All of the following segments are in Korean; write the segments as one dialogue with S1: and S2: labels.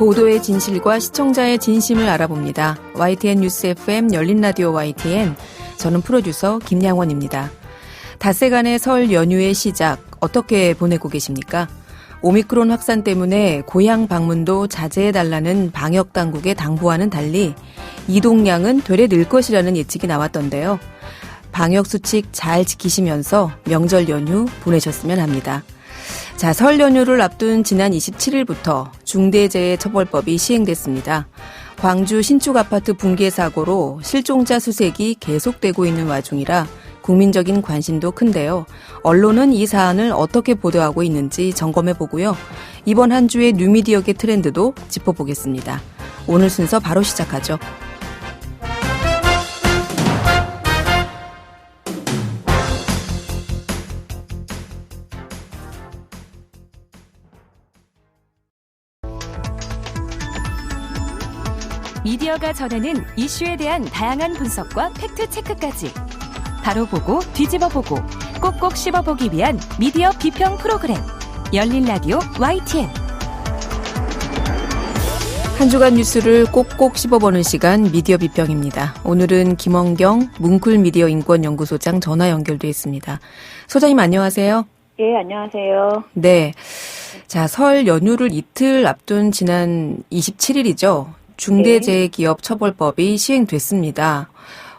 S1: 보도의 진실과 시청자의 진심을 알아봅니다. YTN 뉴스 FM 열린 라디오 YTN. 저는 프로듀서 김양원입니다. 닷새간의 설 연휴의 시작 어떻게 보내고 계십니까? 오미크론 확산 때문에 고향 방문도 자제해달라는 방역당국의 당부와는 달리 이동량은 되레 늘 것이라는 예측이 나왔던데요. 방역수칙 잘 지키시면서 명절 연휴 보내셨으면 합니다. 자, 설 연휴를 앞둔 지난 27일부터 중대재해처벌법이 시행됐습니다. 광주 신축 아파트 붕괴 사고로 실종자 수색이 계속되고 있는 와중이라 국민적인 관심도 큰데요. 언론은 이 사안을 어떻게 보도하고 있는지 점검해보고요. 이번 한 주의 뉴미디어계 트렌드도 짚어보겠습니다. 오늘 순서 바로 시작하죠.
S2: 미디어가 전하는 이슈에 대한 다양한 분석과 팩트체크까지 바로 보고 뒤집어보고 꼭꼭 씹어보기 위한 미디어 비평 프로그램 열린 라디오 YTN.
S1: 한 주간 뉴스를 꼭꼭 씹어보는 시간 미디어 비평입니다. 오늘은 김원경 뭉클미디어 인권연구소장 전화 연결돼 있습니다. 소장님 안녕하세요.
S3: 예, 안녕하세요.
S1: 네. 자, 설 연휴를 이틀 앞둔 지난 27일이죠. 중대재해기업처벌법이 시행됐습니다.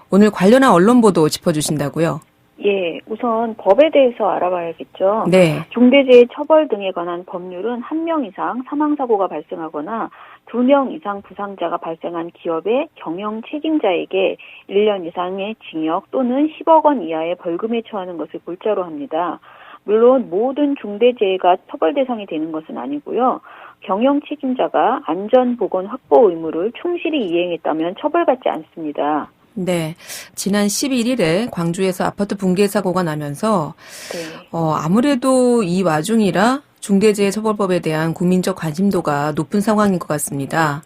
S1: 오늘 관련한 언론 보도 짚어주신다고요?
S3: 예, 우선 법에 대해서 알아봐야겠죠.
S1: 네.
S3: 중대재해처벌 등에 관한 법률은 1명 이상 사망사고가 발생하거나 2명 이상 부상자가 발생한 기업의 경영 책임자에게 1년 이상의 징역 또는 10억 원 이하의 벌금에 처하는 것을 골자로 합니다. 물론 모든 중대재해가 처벌 대상이 되는 것은 아니고요. 경영 책임자가 안전보건 확보 의무를 충실히 이행했다면 처벌받지 않습니다.
S1: 네. 지난 11일에 광주에서 아파트 붕괴 사고가 나면서 아무래도 이 와중이라 중대재해처벌법에 대한 국민적 관심도가 높은 상황인 것 같습니다.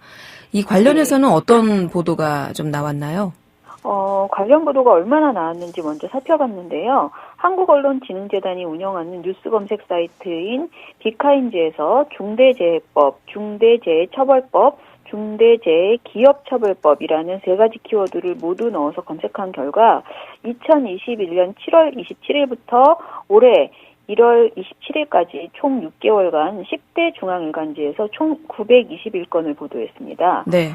S1: 이 관련해서는 어떤 보도가 좀 나왔나요?
S3: 관련 보도가 얼마나 나왔는지 먼저 살펴봤는데요. 한국언론진흥재단이 운영하는 뉴스 검색 사이트인 비카인즈에서 중대재해법, 중대재해처벌법, 중대재해기업처벌법이라는 세 가지 키워드를 모두 넣어서 검색한 결과 2021년 7월 27일부터 올해 1월 27일까지 총 6개월간 10대 중앙일간지에서 총 921건을 보도했습니다. 네.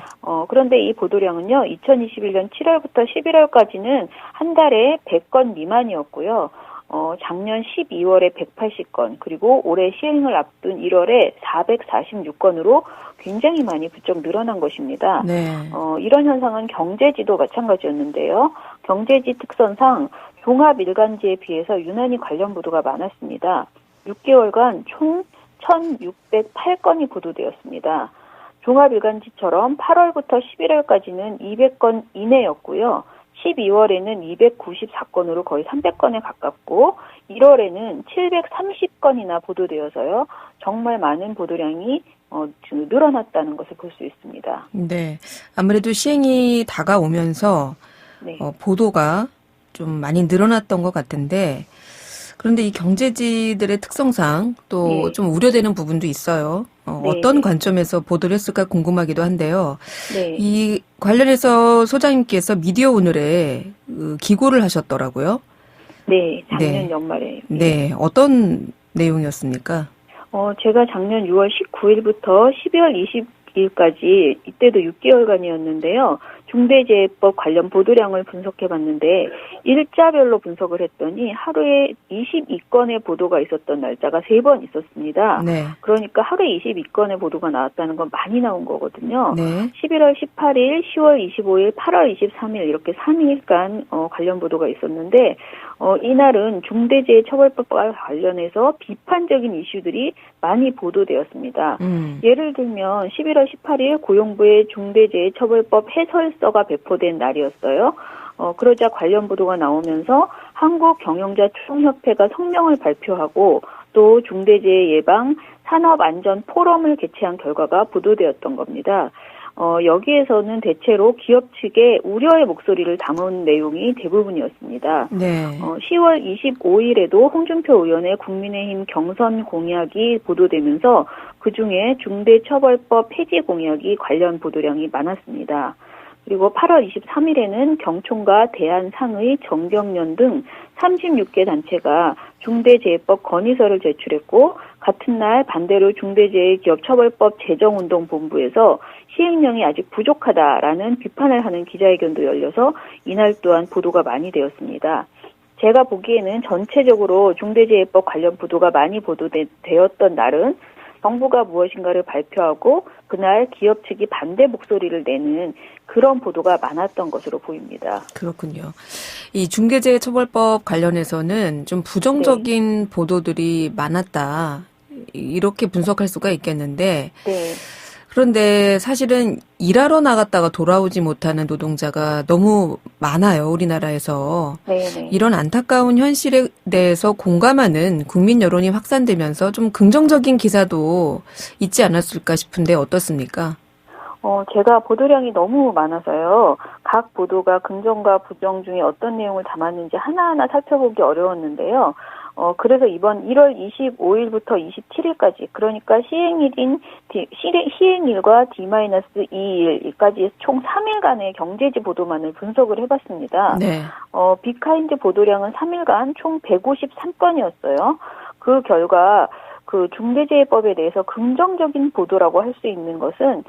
S3: 그런데 이 보도량은요, 2021년 7월부터 11월까지는 한 달에 100건 미만이었고요. 작년 12월에 180건, 그리고 올해 시행을 앞둔 1월에 446건으로 굉장히 많이 부쩍 늘어난 것입니다. 네. 이런 현상은 경제지도 마찬가지였는데요. 경제지 특성상 종합일간지에 비해서 유난히 관련 보도가 많았습니다. 6개월간 총 1,608건이 보도되었습니다. 종합일간지처럼 8월부터 11월까지는 200건 이내였고요. 12월에는 294건으로 거의 300건에 가깝고 1월에는 730건이나 보도되어서요. 정말 많은 보도량이 늘어났다는 것을 볼 수 있습니다.
S1: 네, 아무래도 시행이 다가오면서 네. 보도가 좀 많이 늘어났던 것 같은데 그런데 이 경제지들의 특성상 또 좀 네. 우려되는 부분도 있어요. 네. 어떤 관점에서 보도를 했을까 궁금하기도 한데요. 네. 이 관련해서 소장님께서 미디어 오늘에 기고를 하셨더라고요.
S3: 네, 작년 연말에.
S1: 네, 어떤 내용이었습니까?
S3: 제가 작년 6월 19일부터 12월 20일까지 이때도 6개월간이었는데요. 중대재해법 관련 보도량을 분석해봤는데 일자별로 분석을 했더니 하루에 22건의 보도가 있었던 날짜가 3번 있었습니다. 네. 그러니까 하루에 22건의 보도가 나왔다는 건 많이 나온 거거든요. 네. 11월 18일, 10월 25일, 8월 23일 이렇게 3일간 관련 보도가 있었는데 이날은 중대재해처벌법과 관련해서 비판적인 이슈들이 많이 보도되었습니다. 예를 들면 11월 18일 고용부의 중대재해처벌법 해설서가 배포된 날이었어요. 그러자 관련 보도가 나오면서 한국경영자총협회가 성명을 발표하고 또 중대재해 예방 산업안전 포럼을 개최한 결과가 보도되었던 겁니다. 여기에서는 대체로 기업 측의 우려의 목소리를 담은 내용이 대부분이었습니다.
S1: 네.
S3: 10월 25일에도 홍준표 의원의 국민의힘 경선 공약이 보도되면서 그중에 중대처벌법 폐지 공약이 관련 보도량이 많았습니다. 그리고 8월 23일에는 경총과 대한상의, 정경련 등 36개 단체가 중대재해법 건의서를 제출했고 같은 날 반대로 중대재해기업처벌법 제정운동본부에서 시행령이 아직 부족하다라는 비판을 하는 기자회견도 열려서 이날 또한 보도가 많이 되었습니다. 제가 보기에는 전체적으로 중대재해법 관련 보도가 많이 보도되었던 날은 정부가 무엇인가를 발표하고 그날 기업 측이 반대 목소리를 내는 그런 보도가 많았던 것으로 보입니다.
S1: 그렇군요. 이 중대재해처벌법 관련해서는 좀 부정적인 보도들이 많았다. 이렇게 분석할 수가 있겠는데
S3: 네.
S1: 그런데 사실은 일하러 나갔다가 돌아오지 못하는 노동자가 너무 많아요, 우리나라에서.
S3: 네네.
S1: 이런 안타까운 현실에 대해서 공감하는 국민 여론이 확산되면서 좀 긍정적인 기사도 있지 않았을까 싶은데 어떻습니까?
S3: 제가 보도량이 너무 많아서요. 각 보도가 긍정과 부정 중에 어떤 내용을 담았는지 하나하나 살펴보기 어려웠는데요. 그래서 이번 1월 25일부터 27일까지, 그러니까 시행일과 D-2일까지 총 3일간의 경제지 보도만을 분석을 해봤습니다.
S1: 네.
S3: 비카인드 보도량은 3일간 총 153건이었어요. 그 결과 그 중대재해법에 대해서 긍정적인 보도라고 할 수 있는 것은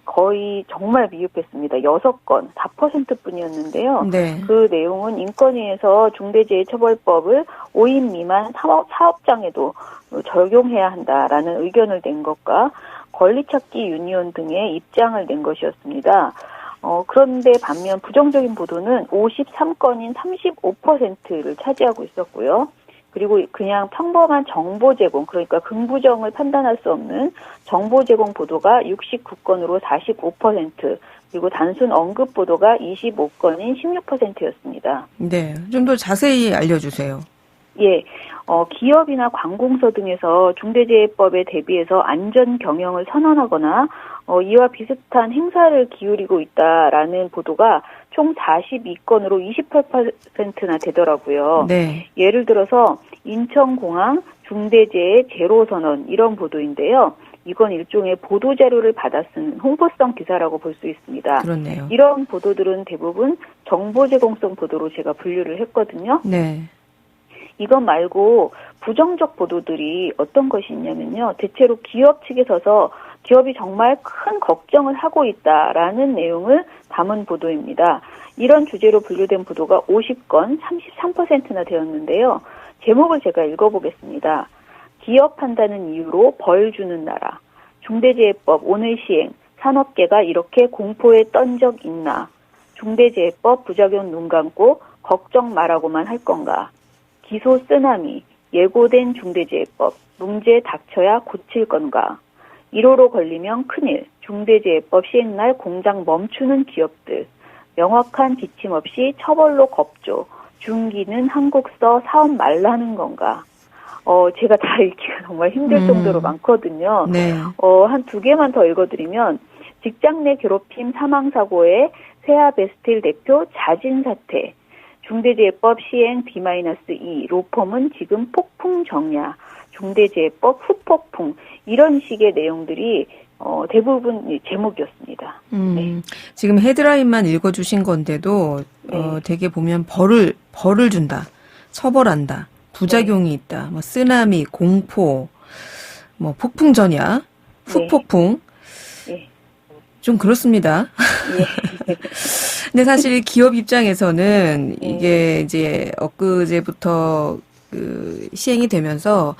S3: 거의 정말 미흡했습니다. 6건, 4%뿐이었는데요.
S1: 네.
S3: 그 내용은 인권위에서 중대재해처벌법을 5인 미만 사업장에도 적용해야 한다라는 의견을 낸 것과 권리찾기 유니온 등의 입장을 낸 것이었습니다. 그런데 반면 부정적인 보도는 53건인 35%를 차지하고 있었고요. 그리고 그냥 평범한 정보 제공, 그러니까 긍부정을 판단할 수 없는 정보 제공 보도가 69건으로 45%, 그리고 단순 언급 보도가 25건인 16%였습니다.
S1: 네. 좀 더 자세히 알려주세요.
S3: 예, 기업이나 관공서 등에서 중대재해법에 대비해서 안전 경영을 선언하거나 이와 비슷한 행사를 기울이고 있다라는 보도가 총 42건으로 28%나 되더라고요.
S1: 네.
S3: 예를 들어서 인천공항 중대재해 제로선언 이런 보도인데요. 이건 일종의 보도자료를 받아 쓴 홍보성 기사라고 볼 수 있습니다.
S1: 그렇네요.
S3: 이런 보도들은 대부분 정보 제공성 보도로 제가 분류를 했거든요.
S1: 네.
S3: 이것 말고 부정적 보도들이 어떤 것이 있냐면요. 대체로 기업 측에 서서 기업이 정말 큰 걱정을 하고 있다라는 내용을 담은 보도입니다. 이런 주제로 분류된 보도가 50건, 33%나 되었는데요. 제목을 제가 읽어보겠습니다. 기업한다는 이유로 벌 주는 나라. 중대재해법 오늘 시행. 산업계가 이렇게 공포에 떤 적 있나. 중대재해법 부작용 눈 감고 걱정 말라고만 할 건가. 기소 쓰나미. 예고된 중대재해법. 문제 닥쳐야 고칠 건가. 1호로 걸리면 큰일. 중대재해법 시행날 공장 멈추는 기업들. 명확한 지침 없이 처벌로 겁조. 중기는 한국서 사업 말라는 건가. 제가 다 읽기가 정말 힘들 정도로 많거든요.
S1: 네.
S3: 한 두 개만 더 읽어드리면, 직장 내 괴롭힘 사망사고에 세아베스틸 대표 자진 사퇴. 중대재해법 시행 D-2, 로펌은 지금 폭풍 정야. 중대재해법 후폭풍. 이런 식의 내용들이 대부분 제목이었습니다. 네.
S1: 지금 헤드라인만 읽어주신 건데도
S3: 네.
S1: 되게 보면 벌을 준다, 처벌한다, 부작용이 있다, 뭐 쓰나미, 공포, 뭐 폭풍전야, 후폭풍.
S3: 네.
S1: 좀 그렇습니다.
S3: 네.
S1: 근데 사실 기업 입장에서는 이게 이제 엊그제부터 시행이 되면서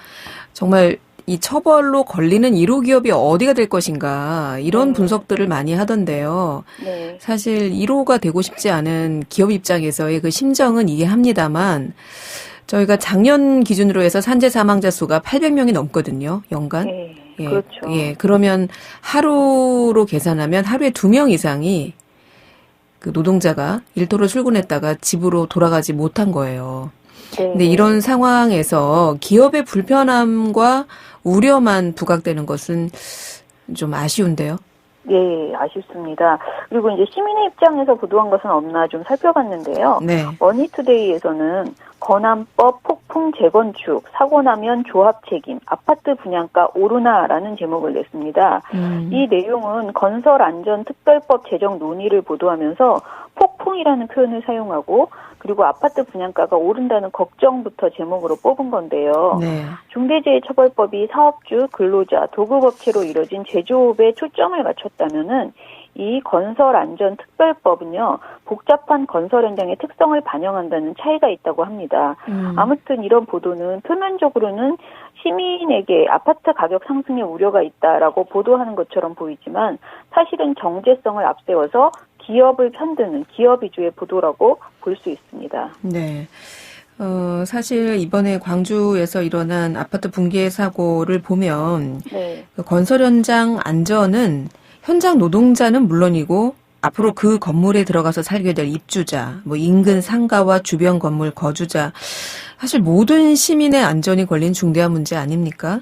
S1: 정말 이 처벌로 걸리는 1호 기업이 어디가 될 것인가 이런 분석들을 많이 하던데요.
S3: 네.
S1: 사실 1호가 되고 싶지 않은 기업 입장에서의 그 심정은 이해합니다만 저희가 작년 기준으로 해서 산재 사망자 수가 800명이 넘거든요. 연간.
S3: 네.
S1: 예,
S3: 그렇죠.
S1: 예. 그러면 하루로 계산하면 하루에 2명 이상이 그 노동자가 일터로 출근했다가 집으로 돌아가지 못한 거예요.
S3: 네.
S1: 근데 이런 상황에서 기업의 불편함과 우려만 부각되는 것은 좀 아쉬운데요.
S3: 예, 아쉽습니다. 그리고 이제 시민의 입장에서 보도한 것은 없나 좀 살펴봤는데요.
S1: 네.
S3: 머니투데이에서는 건안법 폭풍 재건축, 사고 나면 조합 책임, 아파트 분양가 오르나라는 제목을 냈습니다. 이 내용은 건설안전특별법 제정 논의를 보도하면서 폭풍이라는 표현을 사용하고 그리고 아파트 분양가가 오른다는 걱정부터 제목으로 뽑은 건데요.
S1: 네.
S3: 중대재해처벌법이 사업주, 근로자, 도급업체로 이뤄진 제조업에 초점을 맞췄다면은 이 건설안전특별법은요, 복잡한 건설 현장의 특성을 반영한다는 차이가 있다고 합니다. 아무튼 이런 보도는 표면적으로는 시민에게 아파트 가격 상승의 우려가 있다라고 보도하는 것처럼 보이지만 사실은 정제성을 앞세워서 기업을 편드는 기업 위주의 보도라고 볼 수 있습니다.
S1: 네. 사실 이번에 광주에서 일어난 아파트 붕괴 사고를 보면
S3: 네.
S1: 그 건설 현장 안전은 현장 노동자는 물론이고 앞으로 그 건물에 들어가서 살게 될 입주자, 뭐 인근 상가와 주변 건물 거주자, 사실 모든 시민의 안전이 걸린 중대한 문제 아닙니까?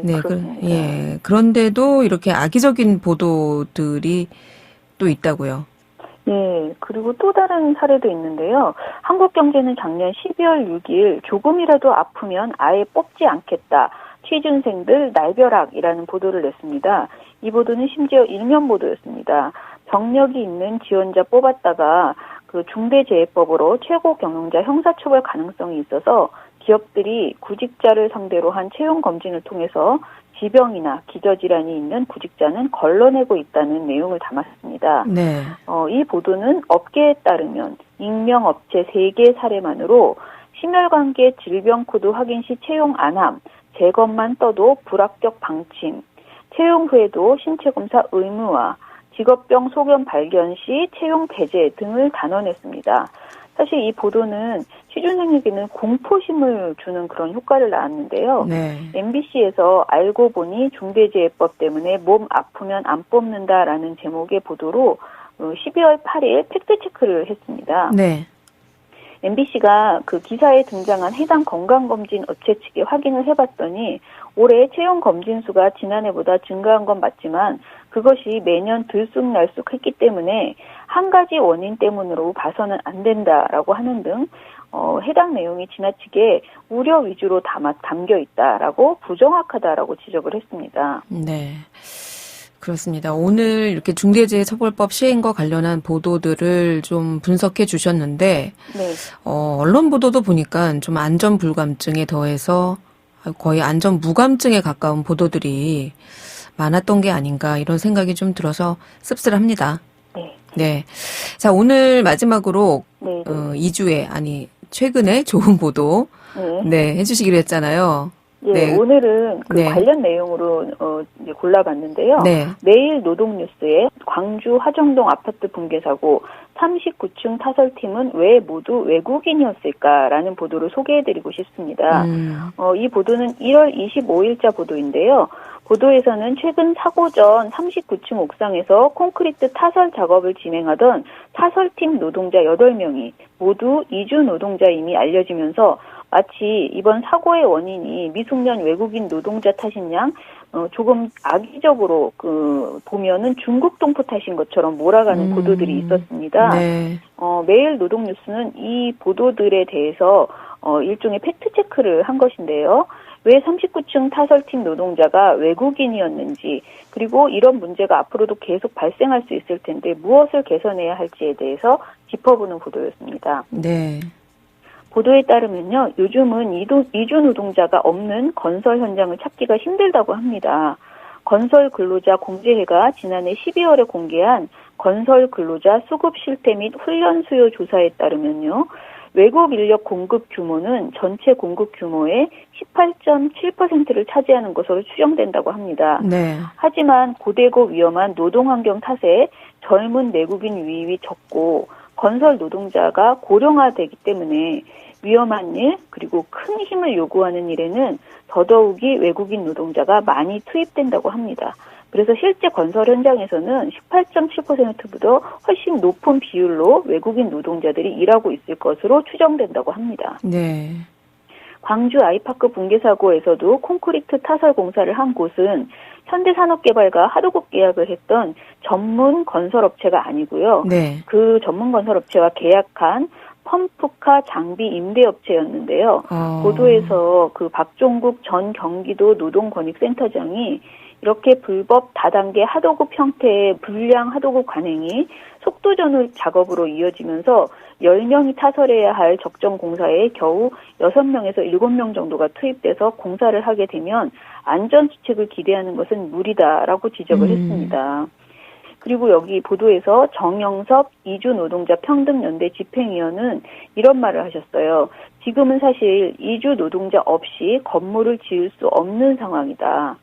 S3: 네, 그렇습니다.
S1: 예. 그런데도 이렇게 악의적인 보도들이 또 있다고요.
S3: 네, 그리고 또 다른 사례도 있는데요. 한국경제는 작년 12월 6일 조금이라도 아프면 아예 뽑지 않겠다. 취준생들 날벼락이라는 보도를 냈습니다. 이 보도는 심지어 일면 보도였습니다. 경력이 있는 지원자 뽑았다가 그 중대재해법으로 최고 경영자 형사처벌 가능성이 있어서 기업들이 구직자를 상대로 한 채용 검진을 통해서 지병이나 기저질환이 있는 구직자는 걸러내고 있다는 내용을 담았습니다.
S1: 네.
S3: 이 보도는 업계에 따르면 익명업체 3개 사례만으로 심혈관계 질병 코드 확인 시 채용 안함, 재검만 떠도 불합격 방침, 채용 후에도 신체검사 의무화, 직업병 소견 발견 시 채용 배제 등을 단언했습니다. 사실 이 보도는 취준생에게는 공포심을 주는 그런 효과를 낳았는데요.
S1: 네.
S3: MBC에서 알고 보니 중대재해법 때문에 몸 아프면 안 뽑는다라는 제목의 보도로 12월 8일 팩트체크를 했습니다.
S1: 네.
S3: MBC가 그 기사에 등장한 해당 건강검진 업체 측에 확인을 해봤더니 올해 채용검진 수가 지난해보다 증가한 건 맞지만 그것이 매년 들쑥날쑥했기 때문에 한 가지 원인 때문으로 봐서는 안 된다라고 하는 등 해당 내용이 지나치게 우려 위주로 담겨 있다라고 부정확하다라고 지적을 했습니다.
S1: 네. 그렇습니다. 오늘 이렇게 중대재해처벌법 시행과 관련한 보도들을 좀 분석해 주셨는데,
S3: 네.
S1: 언론 보도도 보니까 좀 안전 불감증에 더해서 거의 안전 무감증에 가까운 보도들이 많았던 게 아닌가 이런 생각이 좀 들어서 씁쓸합니다.
S3: 네.
S1: 네. 자, 오늘 마지막으로,
S3: 네.
S1: 2주에, 아니, 최근에 좋은 보도, 네, 해주시기로 했잖아요.
S3: 예,
S1: 네.
S3: 오늘은 그
S1: 네.
S3: 관련 내용으로 이제 골라봤는데요.
S1: 네.
S3: 내일 노동뉴스에 광주 화정동 아파트 붕괴 사고 39층 타설팀은 왜 모두 외국인이었을까라는 보도를 소개해드리고 싶습니다. 이 보도는 1월 25일자 보도인데요. 보도에서는 최근 사고 전 39층 옥상에서 콘크리트 타설 작업을 진행하던 타설팀 노동자 8명이 모두 이주 노동자임이 알려지면서 마치 이번 사고의 원인이 미숙년 외국인 노동자 탓인 양 조금 악의적으로 보면은 중국 동포 탓인 것처럼 몰아가는 보도들이 있었습니다.
S1: 네.
S3: 매일 노동뉴스는 이 보도들에 대해서 일종의 팩트 체크를 한 것인데요. 왜 39층 타설팀 노동자가 외국인이었는지 그리고 이런 문제가 앞으로도 계속 발생할 수 있을 텐데 무엇을 개선해야 할지에 대해서 짚어보는 보도였습니다.
S1: 네.
S3: 보도에 따르면요, 요즘은 이주 노동자가 없는 건설 현장을 찾기가 힘들다고 합니다. 건설 근로자 공제회가 지난해 12월에 공개한 건설 근로자 수급 실태 및 훈련 수요 조사에 따르면요, 외국 인력 공급 규모는 전체 공급 규모의 18.7%를 차지하는 것으로 추정된다고 합니다.
S1: 네.
S3: 하지만 고되고 위험한 노동환경 탓에 젊은 내국인 유입이 적고 건설 노동자가 고령화되기 때문에 위험한 일 그리고 큰 힘을 요구하는 일에는 더더욱이 외국인 노동자가 많이 투입된다고 합니다. 그래서 실제 건설 현장에서는 18.7%보다 훨씬 높은 비율로 외국인 노동자들이 일하고 있을 것으로 추정된다고 합니다.
S1: 네.
S3: 광주 아이파크 붕괴 사고에서도 콘크리트 타설 공사를 한 곳은 현대산업개발과 하도급 계약을 했던 전문 건설업체가 아니고요.
S1: 네.
S3: 그 전문 건설업체와 계약한 펌프카 장비 임대업체였는데요. 보도에서 그 박종국 전 경기도 노동권익센터장이 이렇게 불법 다단계 하도급 형태의 불량 하도급 관행이 속도전후 작업으로 이어지면서 10명이 타설해야 할 적정 공사에 겨우 6명에서 7명 정도가 투입돼서 공사를 하게 되면 안전수칙을 기대하는 것은 무리다라고 지적을 했습니다. 그리고 여기 보도에서 정영섭 이주노동자 평등연대 집행위원은 이런 말을 하셨어요. 지금은 사실 이주노동자 없이 건물을 지을 수 없는 상황이다.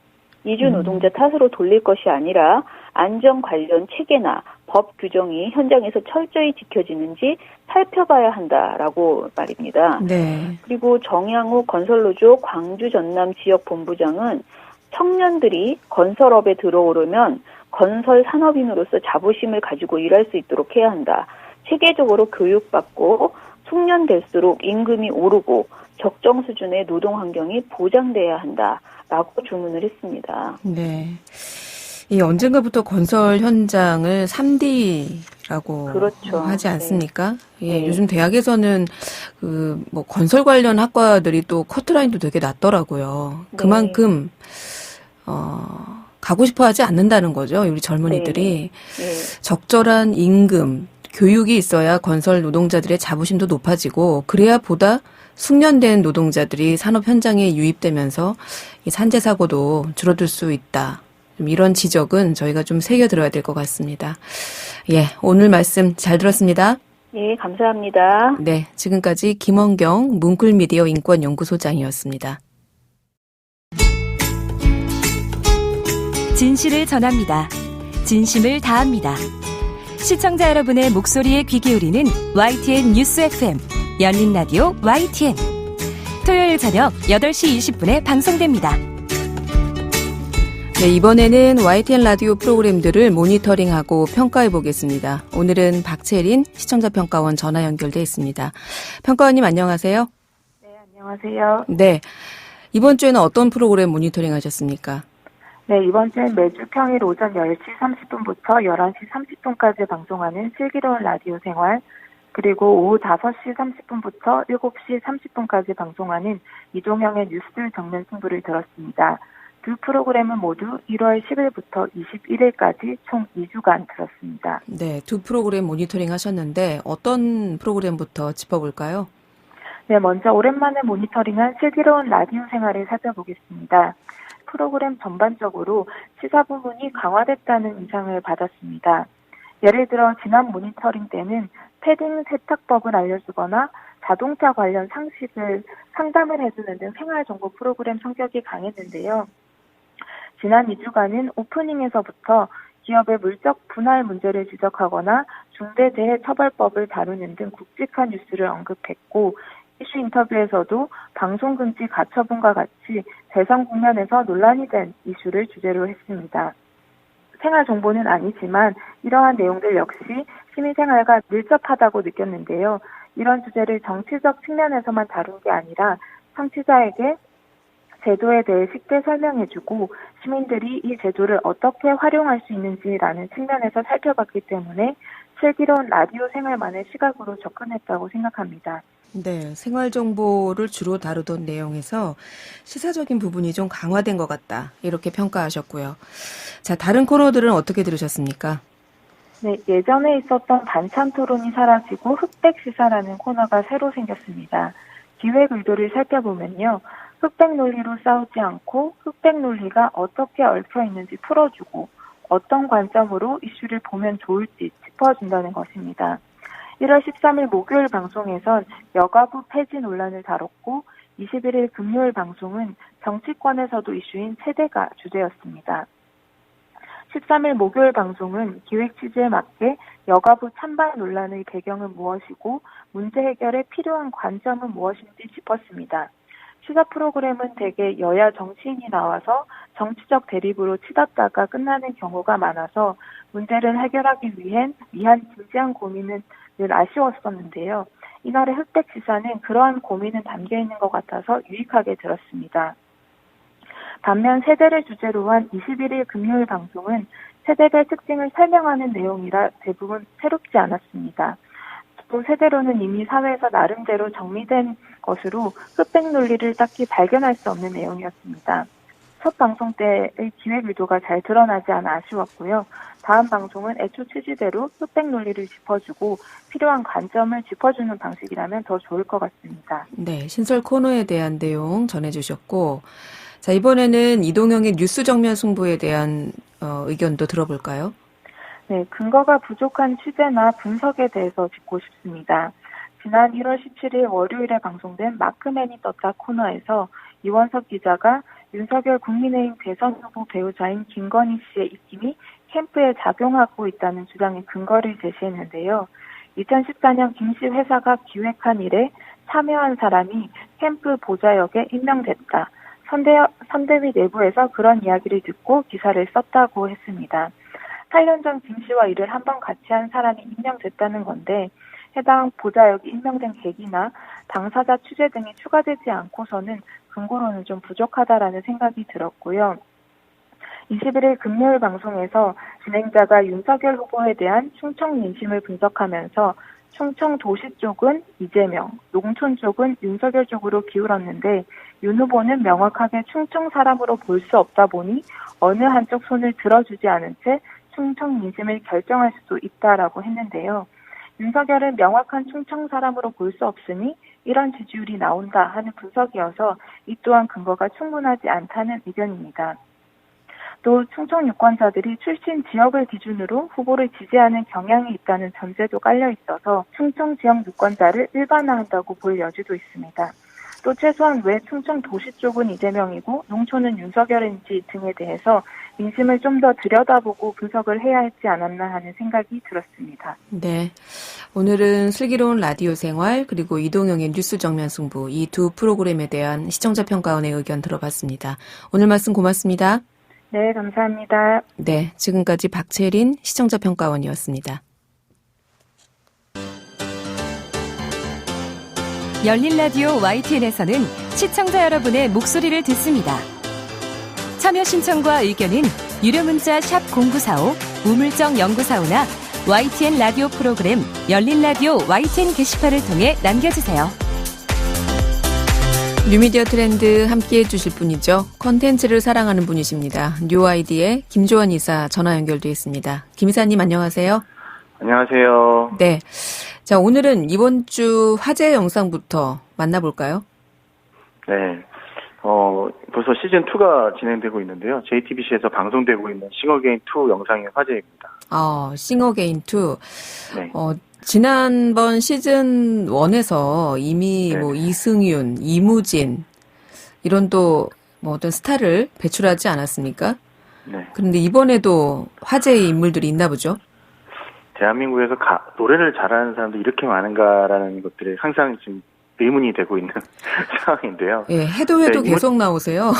S3: 이주노동자 탓으로 돌릴 것이 아니라 안전 관련 체계나 법 규정이 현장에서 철저히 지켜지는지 살펴봐야 한다라고 말입니다.
S1: 네.
S3: 그리고 정양욱 건설노조 광주 전남 지역 본부장은 청년들이 건설업에 들어오려면 건설 산업인으로서 자부심을 가지고 일할 수 있도록 해야 한다. 체계적으로 교육받고 숙련될수록 임금이 오르고 적정 수준의 노동 환경이 보장돼야 한다라고 주문을 했습니다.
S1: 네. 이 언젠가부터 건설 현장을 3D라고
S3: 그렇죠.
S1: 하지 않습니까?
S3: 네.
S1: 예,
S3: 네.
S1: 요즘 대학에서는 뭐 건설 관련 학과들이 또 커트라인도 되게 낮더라고요.
S3: 네.
S1: 그만큼 가고 싶어 하지 않는다는 거죠. 우리 젊은이들이.
S3: 네.
S1: 적절한 임금, 교육이 있어야 건설 노동자들의 자부심도 높아지고 그래야 보다 숙련된 노동자들이 산업 현장에 유입되면서 이 산재 사고도 줄어들 수 있다. 좀 이런 지적은 저희가 좀 새겨들어야 될 것 같습니다. 예, 오늘 말씀 잘 들었습니다.
S3: 예, 감사합니다.
S1: 네, 지금까지 김원경 뭉클미디어 인권연구소장이었습니다.
S2: 진실을 전합니다. 진심을 다합니다. 시청자 여러분의 목소리에 귀 기울이는 YTN 뉴스 FM 열린 라디오 YTN 토요일 저녁 8시 20분에 방송됩니다.
S1: 네, 이번에는 YTN 라디오 프로그램들을 모니터링하고 평가해 보겠습니다. 오늘은 박채린 시청자평가원 전화 연결돼 있습니다. 평가원님 안녕하세요.
S4: 네, 안녕하세요.
S1: 네, 이번 주에는 어떤 프로그램 모니터링 하셨습니까?
S4: 네, 이번 주엔 매주 평일 오전 10시 30분부터 11시 30분까지 방송하는 슬기로운 라디오 생활, 그리고 오후 5시 30분부터 7시 30분까지 방송하는 이종형의 뉴스들 정면 승부를 들었습니다. 두 프로그램은 모두 1월 10일부터 21일까지 총 2주간 들었습니다.
S1: 네, 두 프로그램 모니터링 하셨는데 어떤 프로그램부터 짚어볼까요?
S4: 네, 먼저 오랜만에 모니터링한 슬기로운 라디오 생활을 살펴보겠습니다. 프로그램 전반적으로 시사 부분이 강화됐다는 인상을 받았습니다. 예를 들어 지난 모니터링 때는 패딩 세탁법을 알려주거나 자동차 관련 상담을 해주는 등 생활정보 프로그램 성격이 강했는데요. 지난 2주간은 오프닝에서부터 기업의 물적 분할 문제를 지적하거나 중대재해처벌법을 다루는 등 굵직한 뉴스를 언급했고, 이슈 인터뷰에서도 방송금지 가처분과 같이 대선 국면에서 논란이 된 이슈를 주제로 했습니다. 생활 정보는 아니지만 이러한 내용들 역시 시민생활과 밀접하다고 느꼈는데요. 이런 주제를 정치적 측면에서만 다룬 게 아니라 청취자에게 제도에 대해 쉽게 설명해주고 시민들이 이 제도를 어떻게 활용할 수 있는지라는 측면에서 살펴봤기 때문에 슬기로운 라디오 생활만의 시각으로 접근했다고 생각합니다.
S1: 네, 생활 정보를 주로 다루던 내용에서 시사적인 부분이 좀 강화된 것 같다. 이렇게 평가하셨고요. 자, 다른 코너들은 어떻게 들으셨습니까?
S4: 네, 예전에 있었던 반찬 토론이 사라지고 흑백 시사라는 코너가 새로 생겼습니다. 기획 의도를 살펴보면요. 흑백 논리로 싸우지 않고 흑백 논리가 어떻게 얽혀 있는지 풀어주고 어떤 관점으로 이슈를 보면 좋을지 짚어준다는 것입니다. 1월 13일 목요일 방송에선 여가부 폐지 논란을 다뤘고 21일 금요일 방송은 정치권에서도 이슈인 세대가 주제였습니다. 13일 목요일 방송은 기획 취지에 맞게 여가부 찬반 논란의 배경은 무엇이고 문제 해결에 필요한 관점은 무엇인지 짚었습니다. 시사 프로그램은 대개 여야 정치인이 나와서 정치적 대립으로 치닫다가 끝나는 경우가 많아서 문제를 해결하기 위한 진지한 고민은 늘 아쉬웠었는데요. 이날의 흑백 시사는 그러한 고민은 담겨 있는 것 같아서 유익하게 들었습니다. 반면 세대를 주제로 한 21일 금요일 방송은 세대별 특징을 설명하는 내용이라 대부분 새롭지 않았습니다. 또 세대로는 이미 사회에서 나름대로 정리된 것으로 흑백 논리를 딱히 발견할 수 없는 내용이었습니다. 첫 방송 때의 기획 의도가 잘 드러나지 않아 아쉬웠고요. 다음 방송은 애초 취지대로 흑백 논리를 짚어주고 필요한 관점을 짚어주는 방식이라면 더 좋을 것 같습니다.
S1: 네, 신설 코너에 대한 내용 전해주셨고, 자, 이번에는 이동형의 뉴스 정면 승부에 대한 의견도 들어볼까요?
S4: 네, 근거가 부족한 취재나 분석에 대해서 짚고 싶습니다. 지난 1월 17일 월요일에 방송된 마크맨이 떴다 코너에서 이원석 기자가 윤석열 국민의힘 대선 후보 배우자인 김건희 씨의 입김이 캠프에 작용하고 있다는 주장의 근거를 제시했는데요. 2014년 김 씨 회사가 기획한 일에 참여한 사람이 캠프 보좌역에 임명됐다. 선대위 내부에서 그런 이야기를 듣고 기사를 썼다고 했습니다. 8년 전 김 씨와 일을 한번 같이 한 사람이 임명됐다는 건데 해당 보좌역이 임명된 계기나 당사자 취재 등이 추가되지 않고서는 근거로는 좀 부족하다라는 생각이 들었고요. 21일 금요일 방송에서 진행자가 윤석열 후보에 대한 충청 민심을 분석하면서 충청 도시 쪽은 이재명, 농촌 쪽은 윤석열 쪽으로 기울었는데 윤 후보는 명확하게 충청 사람으로 볼 수 없다 보니 어느 한쪽 손을 들어주지 않은 채 충청 민심을 결정할 수도 있다라고 했는데요. 윤석열은 명확한 충청 사람으로 볼 수 없으니 이런 지지율이 나온다 하는 분석이어서 이 또한 근거가 충분하지 않다는 의견입니다. 또 충청 유권자들이 출신 지역을 기준으로 후보를 지지하는 경향이 있다는 전제도 깔려 있어서 충청 지역 유권자를 일반화한다고 볼 여지도 있습니다. 또 최소한 왜 충청 도시 쪽은 이재명이고 농촌은 윤석열인지 등에 대해서 민심을 좀 더 들여다보고 분석을 해야 했지 않았나 하는 생각이 들었습니다.
S1: 네, 오늘은 슬기로운 라디오 생활 그리고 이동형의 뉴스 정면 승부 이 두 프로그램에 대한 시청자 평가원의 의견 들어봤습니다. 오늘 말씀 고맙습니다.
S4: 네, 감사합니다.
S1: 네, 지금까지 박채린 시청자 평가원이었습니다.
S2: 열린 라디오 YTN에서는 시청자 여러분의 목소리를 듣습니다. 참여 신청과 의견은 유료 문자 샵 0945, 우물정 0945나 YTN 라디오 프로그램 열린 라디오 YTN 게시판을 통해 남겨주세요.
S1: 뉴미디어 트렌드 함께해 주실 분이죠. 컨텐츠를 사랑하는 분이십니다. 뉴아이디의 김조원 이사 전화 연결돼 있습니다. 김 이사님 안녕하세요.
S5: 안녕하세요.
S1: 네, 자 오늘은 이번 주 화제 영상부터 만나볼까요?
S5: 네, 벌써 시즌2가 진행되고 있는데요. JTBC에서 방송되고 있는 싱어게인2 영상의 화제입니다.
S1: 싱어게인2.
S5: 네.
S1: 지난번 시즌 1에서 이미
S5: 네.
S1: 뭐 이승윤, 이무진 이런 또 뭐 어떤 스타를 배출하지 않았습니까?
S5: 네.
S1: 그런데 이번에도 화제의 인물들이 있나 보죠?
S5: 대한민국에서 노래를 잘하는 사람도 이렇게 많은가라는 것들이 항상 지금 의문이 되고 있는 상황인데요.
S1: 예, 해도
S5: 네,
S1: 계속 나오세요.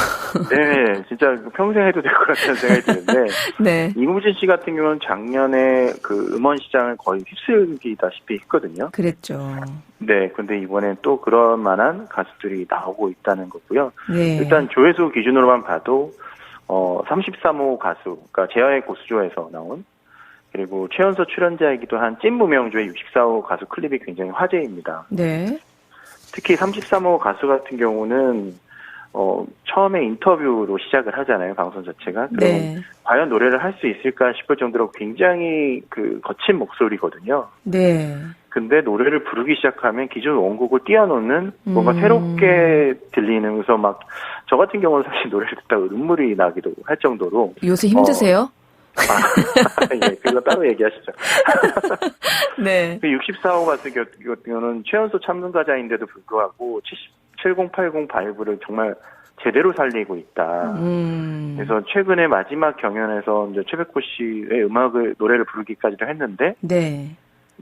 S5: 네, 진짜 평생 해도 될 것 같다는 생각이 드는데,
S1: 네.
S5: 이무진 씨 같은 경우는 작년에 그 음원 시장을 거의 휩쓸기다시피 했거든요.
S1: 그랬죠.
S5: 네, 근데 이번엔 또 그런 만한 가수들이 나오고 있다는 거고요.
S1: 네.
S5: 일단 조회수 기준으로만 봐도 33호 가수, 그러니까 제야의 고수조에서 나온, 그리고 최연소 출연자이기도 한 찐무명조의 64호 가수 클립이 굉장히 화제입니다.
S1: 네.
S5: 특히 33호 가수 같은 경우는 처음에 인터뷰로 시작을 하잖아요, 방송 자체가. 그러면
S1: 네.
S5: 과연 노래를 할 수 있을까 싶을 정도로 굉장히 그 거친 목소리거든요.
S1: 네.
S5: 근데 노래를 부르기 시작하면 기존 원곡을 띄워놓는 뭔가 새롭게 들리면서 막 저 같은 경우는 사실 노래를 듣다가 눈물이 나기도 할 정도로.
S1: 요새 힘드세요?
S5: 예, 그거 따로 얘기하시죠.
S1: 네.
S5: 64호 같은 경우는 최연소 참가자인데도 불구하고 7080 바이브를 정말 제대로 살리고 있다. 그래서 최근에 마지막 경연에서 이제 최백호 씨의 노래를 부르기까지도 했는데,
S1: 네.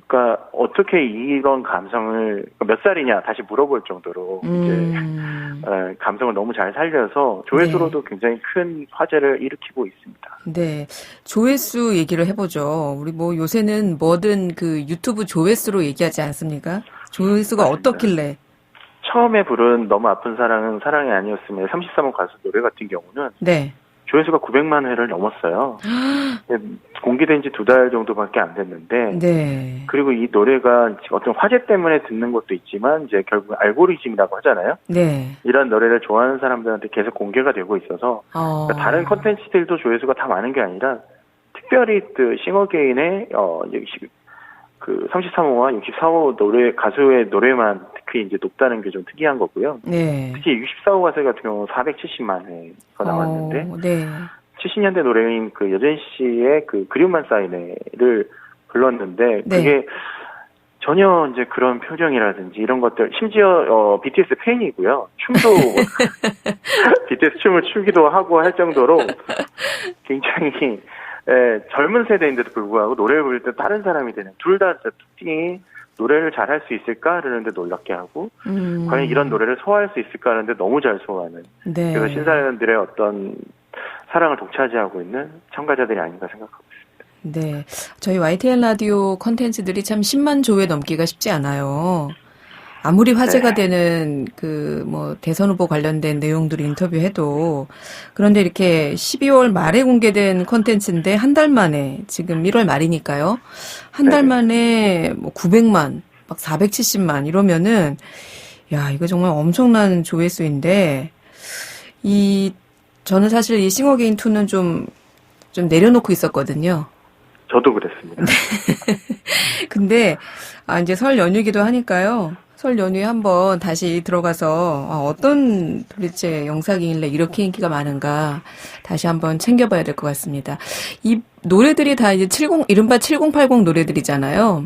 S5: 그러니까 어떻게 이런 감성을 몇 살이냐 다시 물어볼 정도로 이제 감성을 너무 잘 살려서 조회수로도 네. 굉장히 큰 화제를 일으키고 있습니다.
S1: 네, 조회수 얘기를 해보죠. 우리 뭐 요새는 뭐든 그 유튜브 조회수로 얘기하지 않습니까? 조회수가
S5: 맞습니다.
S1: 어떻길래?
S5: 처음에 부른 너무 아픈 사랑은 사랑이 아니었으면 33호 가수 노래 같은 경우는
S1: 네.
S5: 조회수가 900만 회를 넘었어요. 공개된 지 2달 정도밖에 안 됐는데,
S1: 네.
S5: 그리고 이 노래가 어떤 화제 때문에 듣는 것도 있지만 이제 결국 알고리즘이라고 하잖아요.
S1: 네.
S5: 이런 노래를 좋아하는 사람들한테 계속 공개가 되고 있어서 그러니까 다른 콘텐츠들도 조회수가 다 많은 게 아니라 특별히 그 싱어게인의 그 33호와 64호 노래 가수의 노래만 특히 이제 높다는 게 좀 특이한 거고요.
S1: 네.
S5: 특히 64호 가수 같은 경우 470만 회가 나왔는데
S1: 네.
S5: 70년대 노래인 그 여진 씨의 그 그리움만 쌓이네를 불렀는데
S1: 네.
S5: 그게 전혀 이제 그런 표정이라든지 이런 것들 심지어 BTS 팬이고요. 춤도 BTS 춤을 추기도 하고 할 정도로 굉장히 젊은 세대인데도 불구하고 노래를 부를 때 다른 사람이 되는 둘 다 특히 노래를 잘할 수 있을까 그러는데 놀랍게 하고 과연 이런 노래를 소화할 수 있을까 하는데 너무 잘 소화하는
S1: 네.
S5: 그래서 신사연들의 어떤 사랑을 독차지하고 있는 참가자들이 아닌가 생각하고 있습니다.
S1: 네. 저희 YTN 라디오 콘텐츠들이 참 10만 조회 넘기가 쉽지 않아요. 아무리 화제가 되는 대선 후보 관련된 내용들을 인터뷰해도 그런데 이렇게 12월 말에 공개된 콘텐츠인데 한 달 만에 지금 1월 말이니까요. 한 달 만에 900만, 막 470만 이러면은 야, 이거 정말 엄청난 조회수인데 저는 사실 이 싱어게인 2는 좀 내려놓고 있었거든요.
S5: 저도 그랬습니다.
S1: 근데 이제 설 연휴기도 하니까요. 설 연휴에 한번 다시 들어가서 어떤 도대체 영상이길래 이렇게 인기가 많은가 다시 한번 챙겨봐야 될 것 같습니다. 이 노래들이 다 이제 이른바 7080 노래들이잖아요.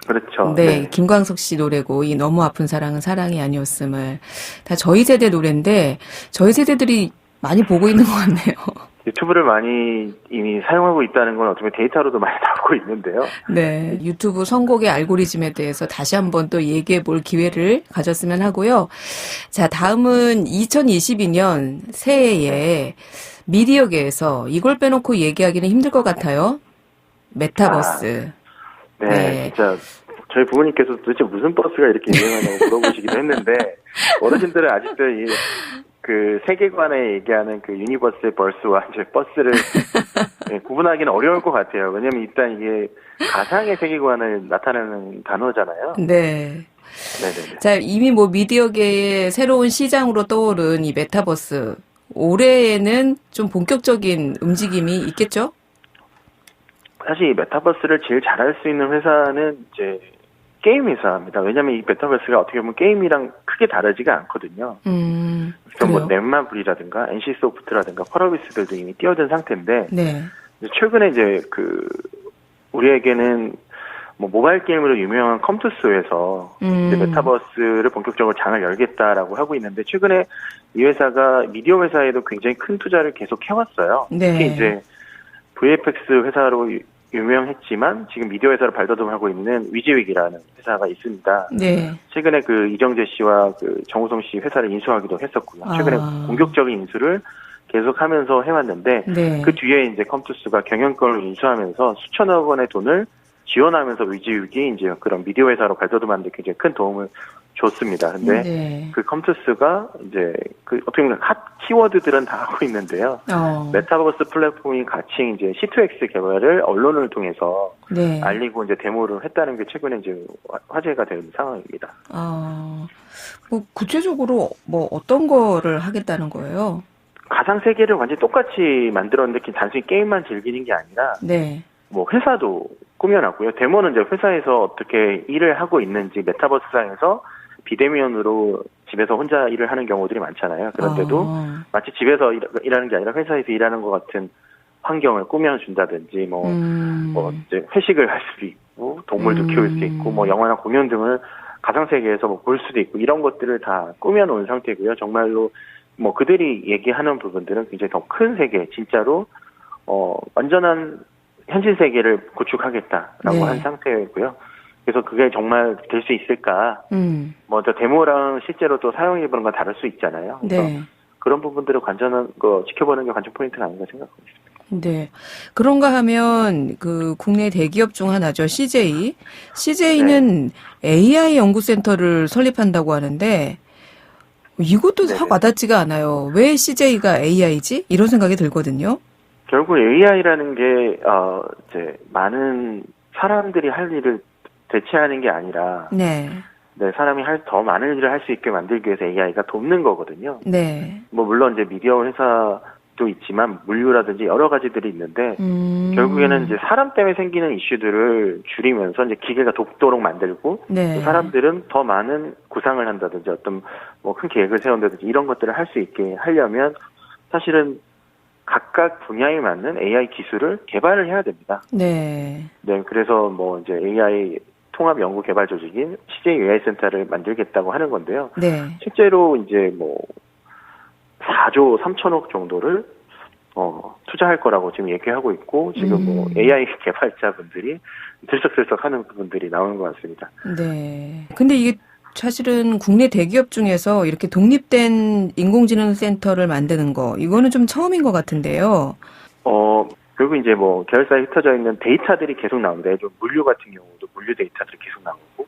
S5: 그렇죠.
S1: 네, 김광석 씨 노래고 이 너무 아픈 사랑은 사랑이 아니었음을 다 저희 세대 노래인데 저희 세대들이 많이 보고 있는 것 같네요.
S5: 유튜브를 많이 이미 사용하고 있다는 건 어떻게 데이터로도 많이 나오고 있는데요.
S1: 네. 유튜브 선곡의 알고리즘에 대해서 다시 한번 또 얘기해 볼 기회를 가졌으면 하고요. 자, 다음은 2022년 새해에 미디어계에서 이걸 빼놓고 얘기하기는 힘들 것 같아요. 메타버스.
S5: 네. 진짜 저희 부모님께서 도대체 무슨 버스가 이렇게 유행하냐고 물어보시기도 했는데 어르신들은 아직도 그 세계관에 얘기하는 그 유니버스의 버스와 이제 버스를 구분하기는 어려울 것 같아요. 왜냐면 일단 이게 가상의 세계관을 나타내는 단어잖아요.
S1: 네.
S5: 네네.
S1: 자, 이미 미디어계의 새로운 시장으로 떠오른 이 메타버스. 올해에는 좀 본격적인 움직임이 있겠죠?
S5: 사실 이 메타버스를 제일 잘할 수 있는 회사는 이제 게임 회사입니다. 왜냐하면 이 메타버스가 어떻게 보면 게임이랑 크게 다르지가 않거든요. 그래서 뭐 넷마블이라든가 NC소프트라든가 펄어비스들도 이미 뛰어든 상태인데,
S1: 네.
S5: 최근에 이제 우리에게는 뭐 모바일 게임으로 유명한 컴투스에서 이제 메타버스를 본격적으로 장을 열겠다라고 하고 있는데 최근에 이 회사가 미디어 회사에도 굉장히 큰 투자를 계속 해왔어요.
S1: 네.
S5: 특히 이제 VFX 회사로 유명했지만 지금 미디어 회사로 발돋움하고 있는 위즈윅이라는 회사가 있습니다.
S1: 네.
S5: 최근에 그 이정재 씨와 그 정우성 씨 회사를 인수하기도 했었고요. 최근에 공격적인 인수를 계속하면서 해왔는데
S1: 네.
S5: 그 뒤에 이제 컴투스가 경영권을 인수하면서 수천억 원의 돈을 지원하면서 위즈윅이 이제 그런 미디어 회사로 발돋움하는 데 굉장히 큰 도움을 줬습니다. 근데
S1: 네.
S5: 그 컴투스가 이제 그 어떻게 보면 핫 키워드들은 다 하고 있는데요. 메타버스 플랫폼이 같이 이제 C2X 개발을 언론을 통해서
S1: 네.
S5: 알리고 이제 데모를 했다는 게 최근에 이제 화제가 되는 상황입니다.
S1: 뭐 구체적으로 뭐 어떤 거를 하겠다는 거예요?
S5: 가상 세계를 완전히 똑같이 만들었는데 단순히 게임만 즐기는 게 아니라
S1: 네.
S5: 뭐 회사도 꾸며놨고요. 데모는 이제 회사에서 어떻게 일을 하고 있는지 메타버스상에서 비대면으로 집에서 혼자 일을 하는 경우들이 많잖아요. 그런데도 마치 집에서 일하는 게 아니라 회사에서 일하는 것 같은 환경을 꾸며준다든지 뭐 이제 회식을 할 수도 있고 동물도 키울 수 있고 뭐 영화나 공연 등을 가상 세계에서 뭐 볼 수도 있고 이런 것들을 다 꾸며놓은 상태고요. 정말로 뭐 그들이 얘기하는 부분들은 굉장히 더 큰 세계, 진짜로 완전한 현실 세계를 구축하겠다라고
S1: 네.
S5: 한 상태고요. 그래서 그게 정말 될 수 있을까? 뭐 데모랑 실제로 또 사용해보는 건 다를 수 있잖아요. 그래서
S1: 네.
S5: 그런 부분들을 관전한 거 지켜보는 게 관전 포인트가 아닌가 생각하고 있습니다.
S1: 네. 그런가 하면 그 국내 대기업 중 하나죠. CJ. CJ는 네. AI 연구센터를 설립한다고 하는데 이것도 확 와닿지가 않아요. 왜 CJ가 AI지? 이런 생각이 들거든요.
S5: 결국 AI라는 게 이제 많은 사람들이 할 일을 대체하는 게 아니라 네, 사람이 더 많은 일을 할 수 있게 만들기 위해서 AI가 돕는 거거든요. 네. 뭐 물론 이제 미디어 회사도 있지만 물류라든지 여러 가지들이 있는데 결국에는 이제 사람 때문에 생기는 이슈들을 줄이면서 이제 기계가 돕도록 만들고 네. 사람들은 더 많은 구상을 한다든지 어떤 뭐 큰 계획을 세운다든지 이런 것들을 할 수 있게 하려면 사실은 각각 분야에 맞는 AI 기술을 개발을 해야 됩니다. 네. 네, 그래서 뭐 이제 AI 통합 연구 개발 조직인 CJ AI 센터를 만들겠다고 하는 건데요. 네. 실제로 이제 뭐 4조 3천억 정도를 투자할 거라고 지금 얘기하고 있고 지금 뭐 AI 개발자분들이 들썩들썩 하는 부분들이 나오는 것 같습니다. 네.
S1: 근데 이게 사실은 국내 대기업 중에서 이렇게 독립된 인공지능 센터를 만드는 거, 이거는 좀 처음인 것 같은데요.
S5: 그리고 이제 뭐 계열사에 흩어져 있는 데이터들이 계속 나오는데, 좀 물류 같은 경우도 물류 데이터들이 계속 나오고,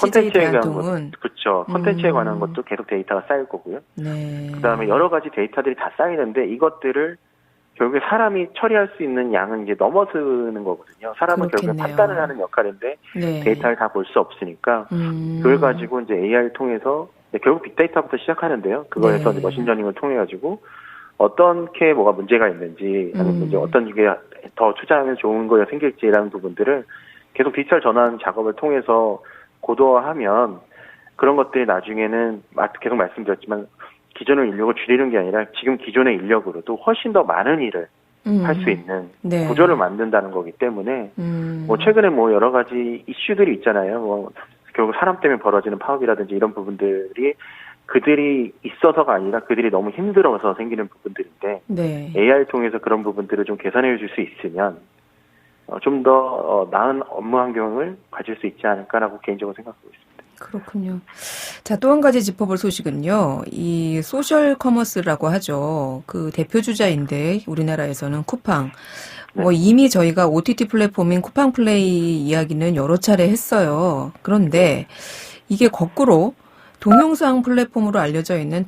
S5: 콘텐츠에 관한 것, 그렇죠. 콘텐츠에 관한 것도 계속 데이터가 쌓일 거고요. 네. 그다음에 여러 가지 데이터들이 다 쌓이는데 이것들을 결국에 사람이 처리할 수 있는 양은 이제 넘어서는 거거든요. 사람은 그렇겠네요. 결국에 판단을 하는 역할인데 네. 데이터를 다 볼 수 없으니까 그걸 가지고 이제 AI를 통해서 결국 빅데이터부터 시작하는데요. 그거에서 네. 머신러닝을 통해 가지고 어떻게 뭐가 문제가 있는지 아니면 이제 어떤 게 더 투자하면 좋은 거가 생길지라는 부분들을 계속 디지털 전환 작업을 통해서 고도화하면 그런 것들이 나중에는 계속 말씀드렸지만 기존의 인력을 줄이는 게 아니라 지금 기존의 인력으로도 훨씬 더 많은 일을 할 수 있는 네. 구조를 만든다는 거기 때문에 뭐 최근에 뭐 여러 가지 이슈들이 있잖아요. 뭐 결국 사람 때문에 벌어지는 파업이라든지 이런 부분들이 그들이 있어서가 아니라 그들이 너무 힘들어서 생기는 부분들인데 네. AI를 통해서 그런 부분들을 좀 개선해 줄 수 있으면 좀 더 나은 업무 환경을 가질 수 있지 않을까라고 개인적으로 생각하고 있습니다.
S1: 그렇군요. 자, 또 한 가지 짚어볼 소식은요. 이 소셜 커머스라고 하죠. 그 대표 주자인데 우리나라에서는 쿠팡. 뭐 이미 저희가 OTT 플랫폼인 쿠팡 플레이 이야기는 여러 차례 했어요. 그런데 이게 거꾸로 동영상 플랫폼으로 알려져 있는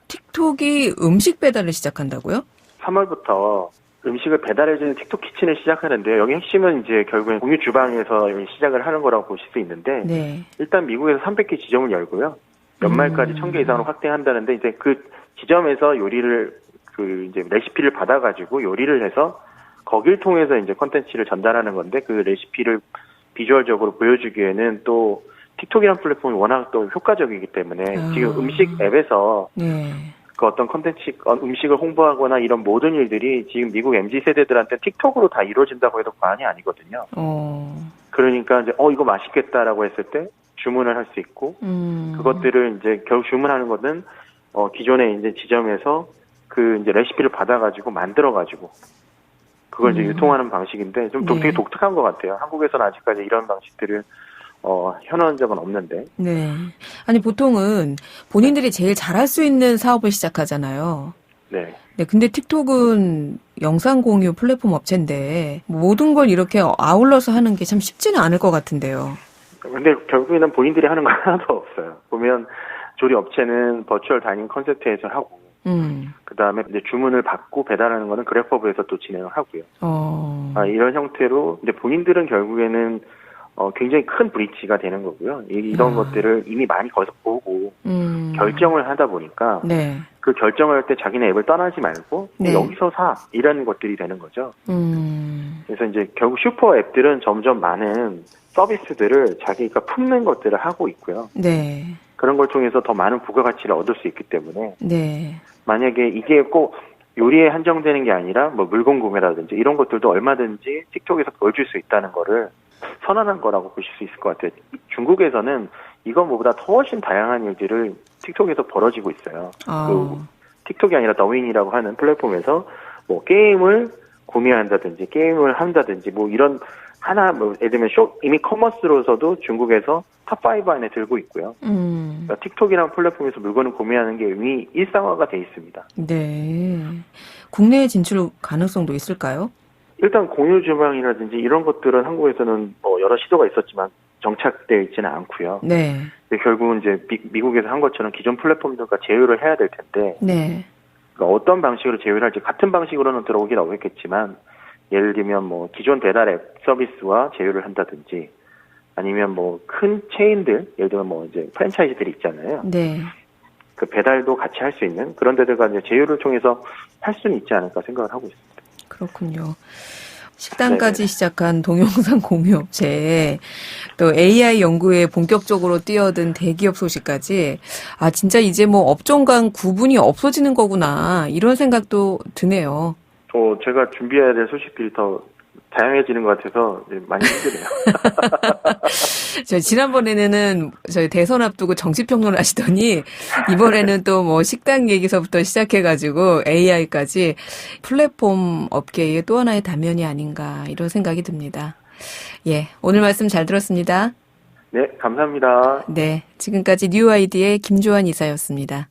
S1: 틱톡이 음식 배달을 시작한다고요?
S5: 3월부터 음식을 배달해주는 틱톡 키친을 시작하는데요. 여기 핵심은 이제 결국엔 공유 주방에서 시작을 하는 거라고 보실 수 있는데 네. 일단 미국에서 300개 지점을 열고요. 연말까지 1000개 이상으로 확대한다는데 이제 그 지점에서 요리를 이제 레시피를 받아가지고 요리를 해서 거길 통해서 이제 콘텐츠를 전달하는 건데 그 레시피를 비주얼적으로 보여주기에는 또 틱톡이라는 플랫폼이 워낙 또 효과적이기 때문에 지금 음식 앱에서 그 어떤 콘텐츠, 음식을 홍보하거나 이런 모든 일들이 지금 미국 MZ세대들한테 틱톡으로 다 이루어진다고 해도 과언이 아니거든요. 그러니까 이제, 이거 맛있겠다라고 했을 때 주문을 할 수 있고, 그것들을 이제 결국 주문하는 거는, 기존의 이제 지점에서 그 이제 레시피를 받아가지고 만들어가지고, 그걸 이제 유통하는 방식인데 좀 되게 독특한 것 같아요. 한국에서는 아직까지 이런 방식들을 현황 적은 없는데.
S1: 네. 아니, 보통은 본인들이 제일 잘할 수 있는 사업을 시작하잖아요. 네. 네. 근데 틱톡은 영상 공유 플랫폼 업체인데, 모든 걸 이렇게 아울러서 하는 게 참 쉽지는 않을 것 같은데요.
S5: 근데 결국에는 본인들이 하는 건 하나도 없어요. 보면 조리 업체는 버추얼 다이닝 컨셉트에서 하고, 그 다음에 이제 주문을 받고 배달하는 거는 그래퍼브에서 또 진행을 하고요. 이런 형태로, 이제 본인들은 결국에는 굉장히 큰 브릿지가 되는 거고요. 이런 것들을 이미 많이 거기서 보고 결정을 하다 보니까 네. 그 결정을 할 때 자기네 앱을 떠나지 말고 네. 여기서 사 이런 것들이 되는 거죠. 그래서 이제 결국 슈퍼 앱들은 점점 많은 서비스들을 자기가 품는 것들을 하고 있고요. 네. 그런 걸 통해서 더 많은 부가가치를 얻을 수 있기 때문에 네. 만약에 이게 꼭 요리에 한정되는 게 아니라 뭐 물건 구매라든지 이런 것들도 얼마든지 틱톡에서 보여줄 수 있다는 거를 선언한 거라고 보실 수 있을 것 같아요. 중국에서는 이건 뭐보다 더 훨씬 다양한 일들을 틱톡에서 벌어지고 있어요. 그 틱톡이 아니라 더윈이라고 하는 플랫폼에서 뭐 게임을 구매한다든지 게임을 한다든지 뭐 이런 예를 들면 이미 커머스로서도 중국에서 탑5 안에 들고 있고요. 그러니까 틱톡이라는 플랫폼에서 물건을 구매하는 게 이미 일상화가 돼 있습니다.
S1: 네. 국내 진출 가능성도 있을까요?
S5: 일단 공유 주방이라든지 이런 것들은 한국에서는 여러 시도가 있었지만 정착되어 있지는 않고요.
S1: 네.
S5: 근데 결국은 이제 미국에서 한 것처럼 기존 플랫폼들과 제휴를 해야 될 텐데,
S1: 네.
S5: 그러니까 어떤 방식으로 제휴를 할지 같은 방식으로는 들어오긴 어렵겠지만, 예를 들면 기존 배달 앱 서비스와 제휴를 한다든지, 아니면 큰 체인들, 예를 들면 이제 프랜차이즈들이 있잖아요.
S1: 네.
S5: 그 배달도 같이 할 수 있는 그런 데들과 이제 제휴를 통해서 할 수는 있지 않을까 생각을 하고 있습니다.
S1: 그렇군요. 식당까지 시작한 동영상 공유업체에 또 AI 연구에 본격적으로 뛰어든 대기업 소식까지 진짜 이제 업종 간 구분이 없어지는 거구나 이런 생각도 드네요.
S5: 제가 준비해야 될 소식들이 더 다양해지는 것 같아서 많이 힘드네요.
S1: 지난번에는 저희 대선 앞두고 정치평론을 하시더니 이번에는 또 식당 얘기서부터 시작해가지고 AI까지 플랫폼 업계의 또 하나의 단면이 아닌가 이런 생각이 듭니다. 예, 오늘 말씀 잘 들었습니다.
S5: 네, 감사합니다.
S1: 네, 지금까지 뉴아이디의 김조한 이사였습니다.